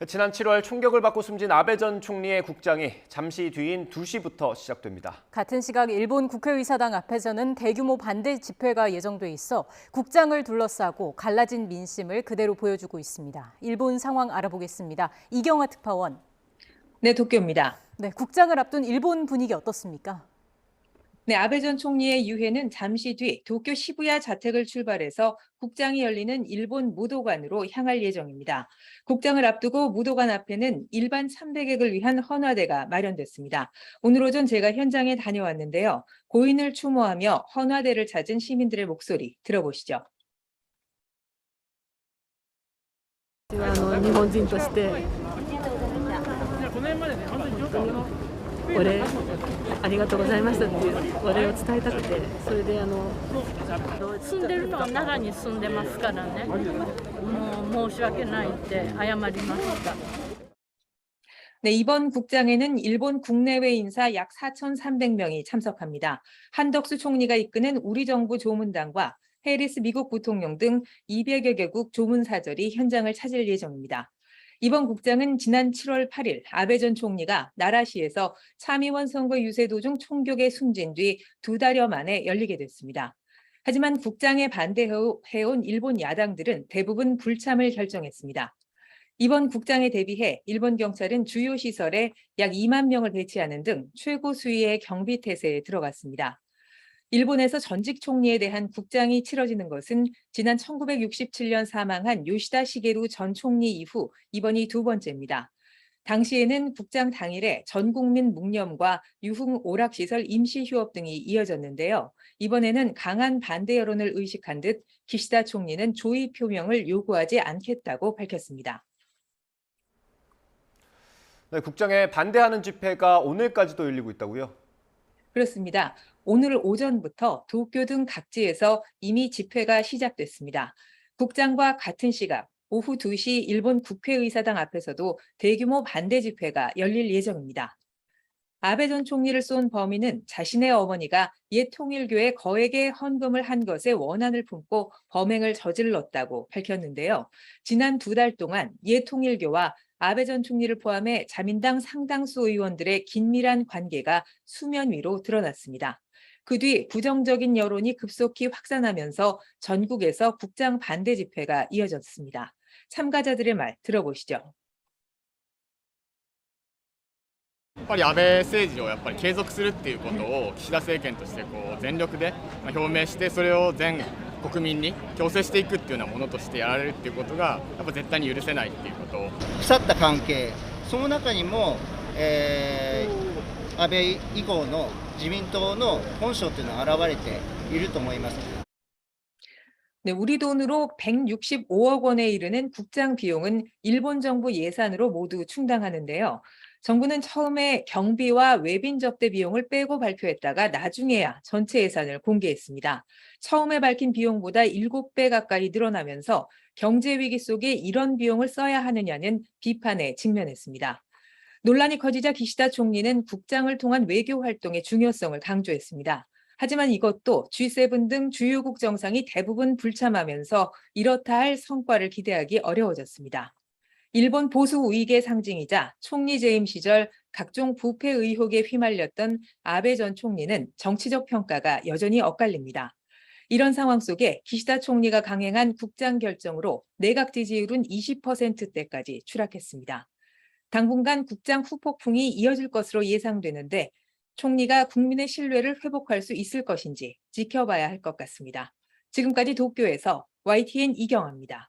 지난 7월 총격을 받고 숨진 아베 전 총리의 국장이 잠시 뒤인 2시부터 시작됩니다. 같은 시각 일본 국회의사당 앞에서는 대규모 반대 집회가 예정돼 있어 국장을 둘러싸고 갈라진 민심을 그대로 보여주고 있습니다. 일본 상황 알아보겠습니다. 이경화 특파원. 네, 도쿄입니다. 네, 국장을 앞둔 일본 분위기 어떻습니까? 네, 아베 전 총리의 유해는 잠시 뒤 도쿄 시부야 자택을 출발해서 국장이 열리는 일본 무도관으로 향할 예정입니다. 국장을 앞두고 무도관 앞에는 일반 참배객을 위한 헌화대가 마련됐습니다. 오늘 오전 제가 현장에 다녀왔는데요. 고인을 추모하며 헌화대를 찾은 시민들의 목소리 들어보시죠. 日本人としてお礼ありがとうございましたっていうお礼を伝えたくて、それで住んでるのは奈良に住んでますからね、もう申し訳ないって謝りました。 네, 이번 국장에는 일본 국내외 인사 약 4,300명이 참석합니다. 한덕수 총리가 이끄는 우리 정부 조문단과 해리스 미국 부통령 등 200여 개국 조문사절이 현장을 찾을 예정입니다. 이번 국장은 지난 7월 8일 아베 전 총리가 나라시에서 참의원 선거 유세 도중 총격에 숨진 뒤 2달여 만에 열리게 됐습니다. 하지만 국장에 반대해온 일본 야당들은 대부분 불참을 결정했습니다. 이번 국장에 대비해 일본 경찰은 주요 시설에 약 2만 명을 배치하는 등 최고 수위의 경비 태세에 들어갔습니다. 일본에서 전직 총리에 대한 국장이 치러지는 것은 지난 1967년 사망한 요시다 시게루 전 총리 이후 이번이 두 번째입니다. 당시에는 국장 당일에 전 국민 묵념과 유흥 오락시설 임시 휴업 등이 이어졌는데요. 이번에는 강한 반대 여론을 의식한 듯 기시다 총리는 조의 표명을 요구하지 않겠다고 밝혔습니다. 네, 국장에 반대하는 집회가 오늘까지도 열리고 있다고요? 그렇습니다. 오늘 오전부터 도쿄 등 각지에서 이미 집회가 시작됐습니다. 국장과 같은 시각 오후 2시 일본 국회의사당 앞에서도 대규모 반대 집회가 열릴 예정입니다. 아베 전 총리를 쏜 범인은 자신의 어머니가 옛 통일교에 거액의 헌금을 한 것에 원한을 품고 범행을 저질렀다고 밝혔는데요. 지난 2달 동안 옛 통일교와 아베 전 총리를 포함해 자민당 상당수 의원들의 긴밀한 관계가 수면 위로 드러났습니다. 그 뒤 부정적인 여론이 급속히 확산하면서 전국에서 국장 반대 집회가 이어졌습니다. 참가자들의 말 들어보시죠. やっぱり安倍政治をやっぱり継続するっていうことを岸田政権として全力で表明して、それを全国民に強制していくっていうようなものとしてやられるっていうことがやっぱ絶対に許せないっていうことを。腐った関係、その中にも、安倍以降の自民党の本性というのが現れていると思います。 네, 우리 돈으로 165억 원에 이르는 국장 비용은 일본 정부 예산으로 모두 충당하는데요. 정부는 처음에 경비와 외빈 접대 비용을 빼고 발표했다가 나중에야 전체 예산을 공개했습니다. 처음에 밝힌 비용보다 7배 가까이 늘어나면서 경제 위기 속에 이런 비용을 써야 하느냐는 비판에 직면했습니다. 논란이 커지자 기시다 총리는 국장을 통한 외교 활동의 중요성을 강조했습니다. 하지만 이것도 G7 등 주요국 정상이 대부분 불참하면서 이렇다 할 성과를 기대하기 어려워졌습니다. 일본 보수 우익의 상징이자 총리 재임 시절 각종 부패 의혹에 휘말렸던 아베 전 총리는 정치적 평가가 여전히 엇갈립니다. 이런 상황 속에 기시다 총리가 강행한 국장 결정으로 내각 지지율은 20%대까지 추락했습니다. 당분간 국장 후폭풍이 이어질 것으로 예상되는데 총리가 국민의 신뢰를 회복할 수 있을 것인지 지켜봐야 할 것 같습니다. 지금까지 도쿄에서 YTN 이경아입니다.